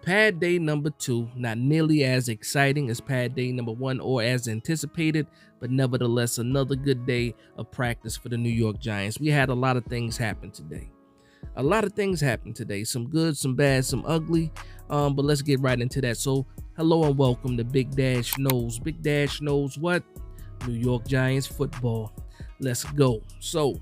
Pad day number 2, not nearly as exciting as pad day number 1 or as anticipated, but nevertheless another good day of practice for the New York Giants. We had a lot of things happen today. A lot of things happened today. Some good, some bad, some ugly. But let's get right into that. So, hello and welcome to Big Dash Knows. Big Dash knows what? New York Giants football. Let's go. So,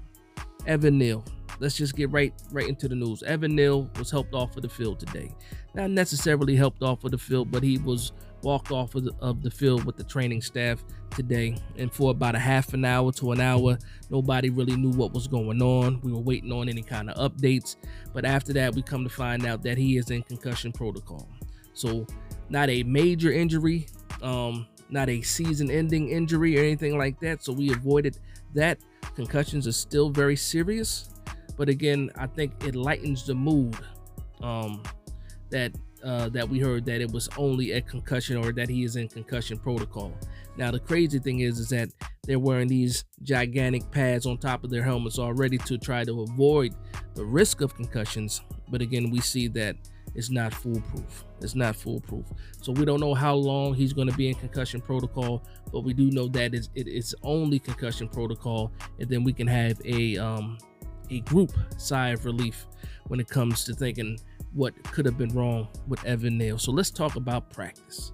Evan Neal. Let's just get right into the news. Evan Neal was helped off of the field today. Not necessarily helped off of the field, but he was walked off of the field with the training staff today. And for about a half an hour to an hour, nobody really knew what was going on. We were waiting on any kind of updates. But after that, we come to find out that he is in concussion protocol. So not a major injury, not a season-ending injury or anything like that. So we avoided that. Concussions are still very serious. But again, I think it lightens the mood that we heard that it was only a concussion or that he is in concussion protocol. Now, the crazy thing is that they're wearing these gigantic pads on top of their helmets already to try to avoid the risk of concussions. But again, we see that it's not foolproof. It's not foolproof. So we don't know how long he's going to be in concussion protocol, but we do know that it is only concussion protocol, and then we can have a group sigh of relief when it comes to thinking what could have been wrong with Evan Neal. So let's talk about practice.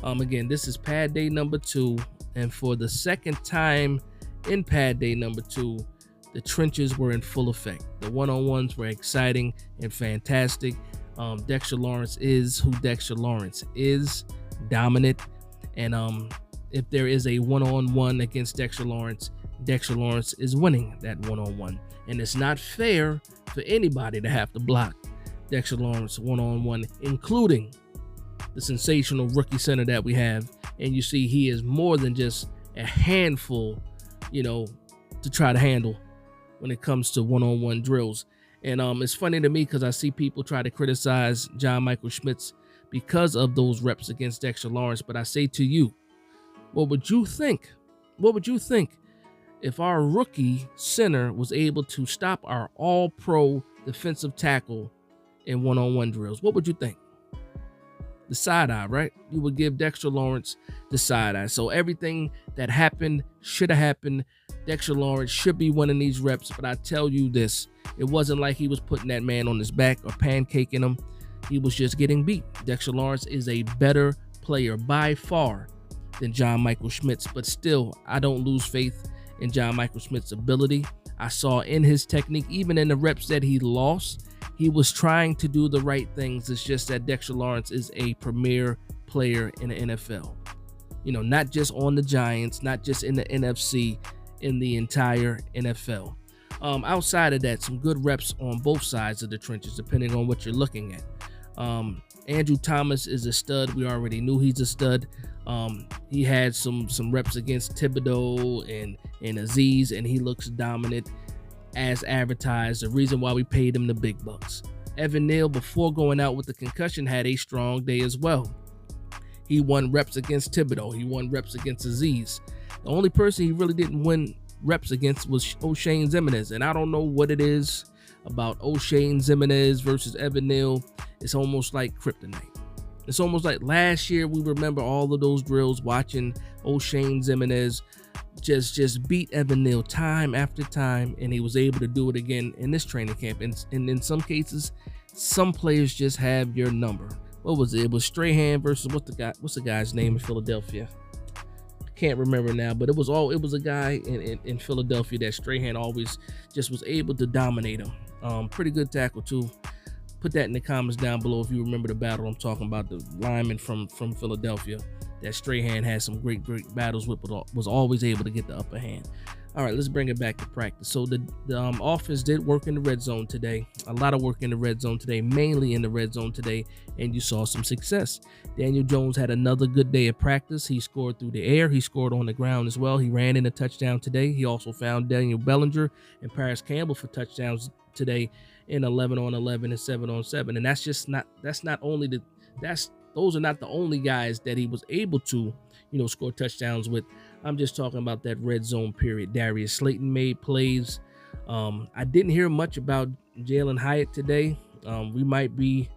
Again, this is pad day number 2, and for the second time in pad day number 2, the trenches were in full effect. The one-on-ones were exciting and fantastic. Dexter Lawrence is who Dexter Lawrence is, dominant. And if there is a one-on-one against Dexter Lawrence is winning that one-on-one. And it's not fair for anybody to have to block Dexter Lawrence one-on-one, including the sensational rookie center that we have. And you see he is more than just a handful, to try to handle when it comes to one-on-one drills. And it's funny to me because I see people try to criticize John Michael Schmitz because of those reps against Dexter Lawrence. But I say to you, what would you think? What would you think if our rookie center was able to stop our all-pro defensive tackle in one-on-one drills? What would you think? The side eye, right? You would give Dexter Lawrence the side eye. So everything that happened should have happened. Dexter Lawrence should be winning these reps, but I tell you this, it wasn't like he was putting that man on his back or pancaking him. He was just getting beat. Dexter Lawrence is a better player by far than John Michael Schmitz, but still, I don't lose faith in John Michael Schmitz's ability. I saw in his technique, even in the reps that he lost, he was trying to do the right things. It's just that Dexter Lawrence is a premier player in the NFL. Not just on the Giants, not just in the NFC, in the entire NFL. Outside of that, some good reps on both sides of the trenches, depending on what you're looking at. Andrew Thomas is a stud. We already knew he's a stud. He had some reps against Thibodeau and Aziz, and he looks dominant as advertised. The reason why we paid him the big bucks. Evan Neal, before going out with the concussion, had a strong day as well. He won reps against Thibodeau. He won reps against Aziz. The only person he really didn't win reps against was O'Shane Ximines, and I don't know what it is about O'Shane Ximines versus Evan Neal. It's almost like kryptonite. It's almost like last year we remember all of those drills, watching O'Shane Ximines just beat Evan Neal time after time, and he was able to do it again in this training camp. And in some cases, some players just have your number. What was it? It was Strahan versus what's the guy's name in Philadelphia? Can't remember now, but it was a guy in Philadelphia that Strahan always just was able to dominate him. Pretty good tackle too. Put that in the comments down below if you remember the battle I'm talking about, the lineman from Philadelphia that Strahan had some great battles with, but was always able to get the upper hand. All right, let's bring it back to practice. So the offense did work in the red zone today. A lot of work in the red zone today, mainly in the red zone today, and you saw some success. Daniel Jones had another good day of practice. He scored through the air. He scored on the ground as well. He ran in a touchdown today. He also found Daniel Bellinger and Paris Campbell for touchdowns today in 11-on-11 and 7-on-7. And those are not the only guys that he was able to, score touchdowns with. I'm just talking about that red zone period. Darius Slayton made plays. I didn't hear much about Jalen Hyatt today. We might be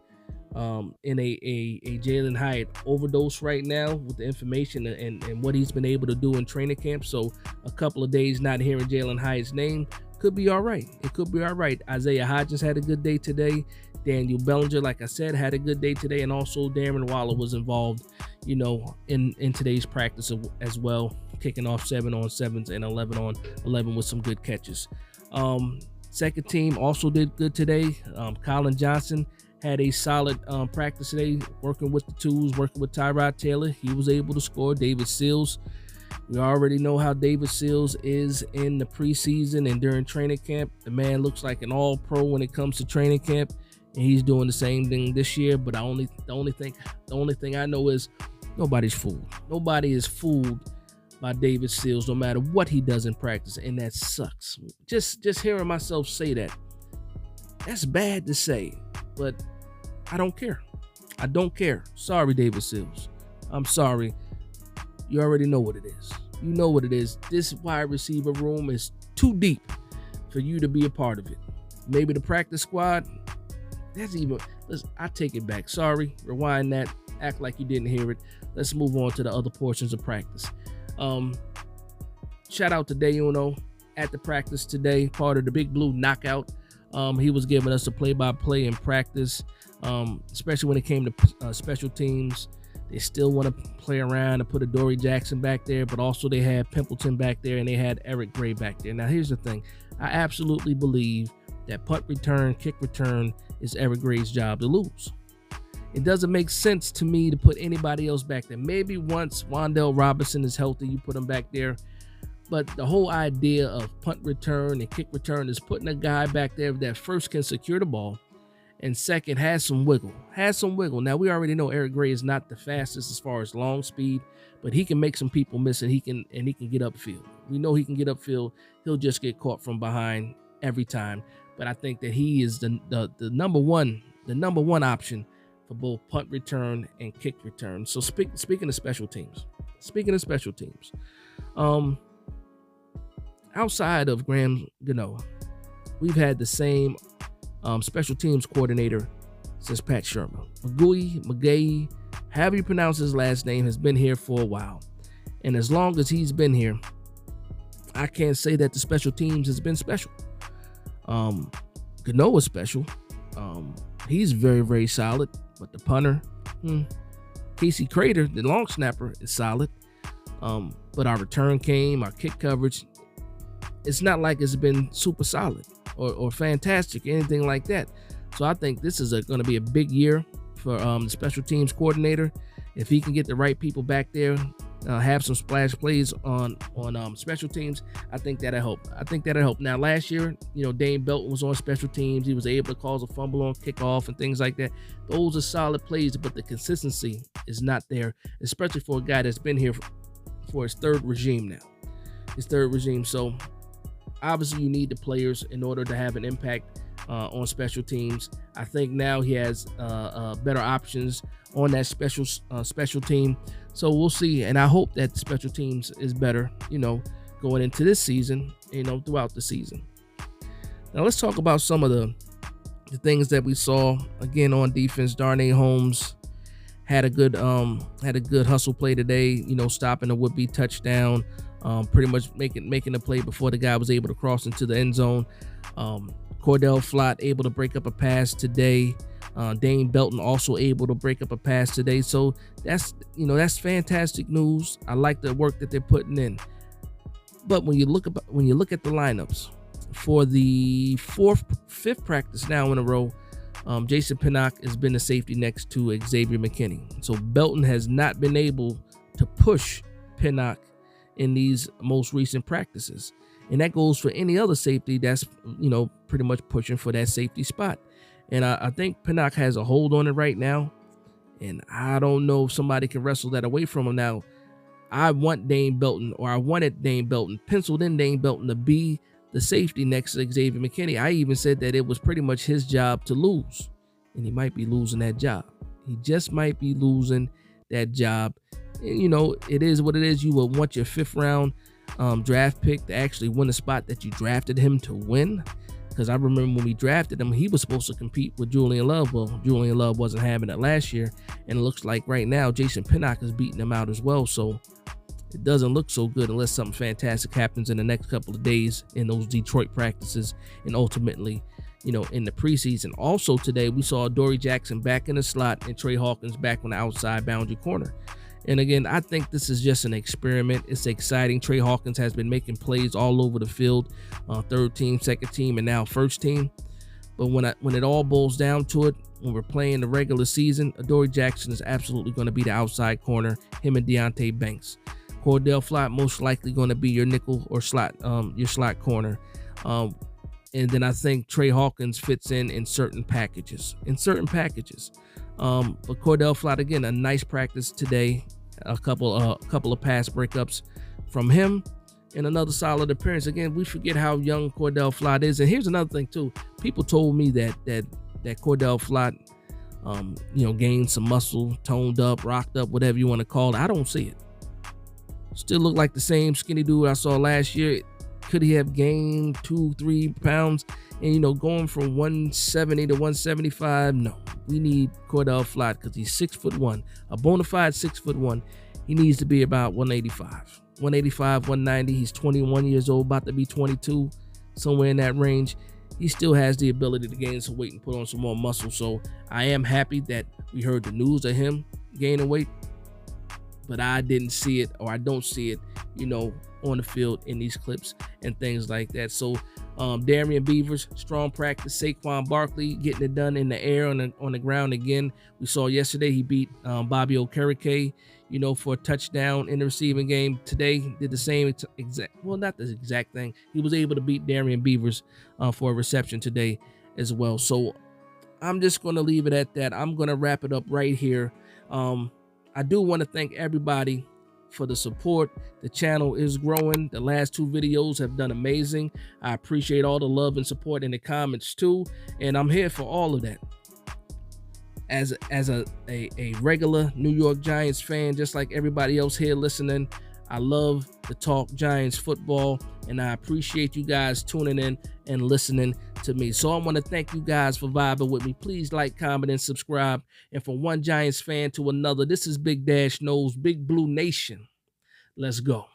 in a Jalen Hyatt overdose right now with the information and what he's been able to do in training camp. So a couple of days not hearing Jalen Hyatt's name could be all right. It could be all right. Isaiah Hodgins had a good day today. Daniel Bellinger, like I said, had a good day today, and also Darren Waller was involved, in today's practice as well, kicking off 7-on-7s and 11-on-11 with some good catches. Second team also did good today. Colin Johnson had a solid practice today, working with the tools, working with Tyrod Taylor. He was able to score. David Sills, we already know how David Sills is in the preseason and during training camp. The man looks like an all-pro when it comes to training camp, and he's doing the same thing this year. But the only thing I know is nobody's fooled. Nobody is fooled by David Sills, no matter what he does in practice, and that sucks. Just hearing myself say that's bad to say, but I don't care. I don't care. Sorry, David Sills. I'm sorry. You already know what it is. You know what it is. This wide receiver room is too deep for you to be a part of it. Maybe the practice squad, I take it back. Sorry. Rewind that. Act like you didn't hear it. Let's move on to the other portions of practice. Shout out to Dayuno at the practice today, part of the Big Blue Knockout. He was giving us a play-by-play in practice, especially when it came to special teams. They still want to play around and put a Dory Jackson back there, but also they had Pimpleton back there and they had Eric Gray back there. Now, here's the thing. I absolutely believe that punt return, kick return is Eric Gray's job to lose. It doesn't make sense to me to put anybody else back there. Maybe once Wan'Dale Robinson is healthy, you put him back there. But the whole idea of punt return and kick return is putting a guy back there that first can secure the ball and second has some wiggle. Now, we already know Eric Gray is not the fastest as far as long speed, but he can make some people miss, and he can get upfield. We know he can get upfield. He'll just get caught from behind every time. But I think that he is the number one option for both punt return and kick return. So speaking of special teams, outside of Graham Gano, we've had the same special teams coordinator since Pat Shermer. McGee, however you pronounce his last name, has been here for a while. And as long as he's been here, I can't say that the special teams has been special. Gano was special. He's very, very solid. But the punter, Casey Crater, the long snapper, is solid. But our return game, our kick coverage, it's not like it's been super solid or fantastic, anything like that. So I think this is going to be a big year for the special teams coordinator. If he can get the right people back there, have some splash plays on special teams, I think that'll help. Now, last year, Dane Belton was on special teams. He was able to cause a fumble on kickoff and things like that. Those are solid plays, but the consistency is not there, especially for a guy that's been here for his third regime now. So obviously you need the players in order to have an impact on special teams. I think now he has better options on that special team. So we'll see, and I hope that special teams is better, going into this season, throughout the season. Now let's talk about some of the things that we saw again on defense. Darnay Holmes had a good hustle play today, stopping a would-be touchdown, pretty much making a play before the guy was able to cross into the end zone. Cordell Flott able to break up a pass today. Dane Belton also able to break up a pass today. So that's fantastic news. I like the work that they're putting in. But when you look at the lineups for the fifth practice now in a row, Jason Pinnock has been the safety next to Xavier McKinney. So Belton has not been able to push Pinnock in these most recent practices. And that goes for any other safety that's, pretty much pushing for that safety spot. And I think Pinnock has a hold on it right now. And I don't know if somebody can wrestle that away from him now. I wanted Dane Belton, penciled in Dane Belton to be the safety next to Xavier McKinney. I even said that it was pretty much his job to lose. And he might be losing that job. He just might be losing that job. And, it is what it is. You will want your fifth round draft pick to actually win a spot that you drafted him to win. because I remember when we drafted him, he was supposed to compete with Julian Love. Well, Julian Love wasn't having it last year, and it looks like right now Jason Pinnock is beating him out as well. So it doesn't look so good unless something fantastic happens in the next couple of days in those Detroit practices and ultimately, in the preseason. Also today, we saw Dory Jackson back in the slot and Trey Hawkins back on the outside boundary corner. And again, I think this is just an experiment. It's exciting. Trey Hawkins has been making plays all over the field, third team, second team, and now first team. But when it all boils down to it, when we're playing the regular season, Adoree Jackson is absolutely going to be the outside corner, him and Deonte Banks. Cordell Flott most likely going to be your nickel or slot, your slot corner. And then I think Trey Hawkins fits in certain packages. But Cordell Flott, again, a nice practice today. A couple of pass breakups from him, and another solid appearance. Again, we forget how young Cordell Flott is. And here's another thing too. People told me that Cordell Flott, gained some muscle, toned up, rocked up, whatever you want to call it. I don't see it. Still look like the same skinny dude I saw last year. Could he have gained 2-3 pounds? And going from 170 to 175, no. We need Cordell Flott because he's 6'1", a bona fide 6'1". He needs to be about 185, 190. He's 21 years old, about to be 22, somewhere in that range. He still has the ability to gain some weight and put on some more muscle. So I am happy that we heard the news of him gaining weight, but I didn't see it, or I don't see it, on the field in these clips and things like that. So Darian Beavers, strong practice. Saquon Barkley getting it done in the air, on the ground again. We saw yesterday he beat Bobby Okereke, for a touchdown in the receiving game. Today he did the same not the exact thing. He was able to beat Darian Beavers for a reception today as well. So I'm just going to leave it at that. I'm going to wrap it up right here. I do want to thank everybody for the support. The channel is growing. The last 2 videos have done amazing. I appreciate all the love and support in the comments too, and I'm here for all of that. As a regular New York Giants fan, just like everybody else here listening, I love to talk Giants football, and I appreciate you guys tuning in and listening to me. So I want to thank you guys for vibing with me. Please like, comment, and subscribe. And from one Giants fan to another, this is Big Dash Knows, Big Blue Nation. Let's go.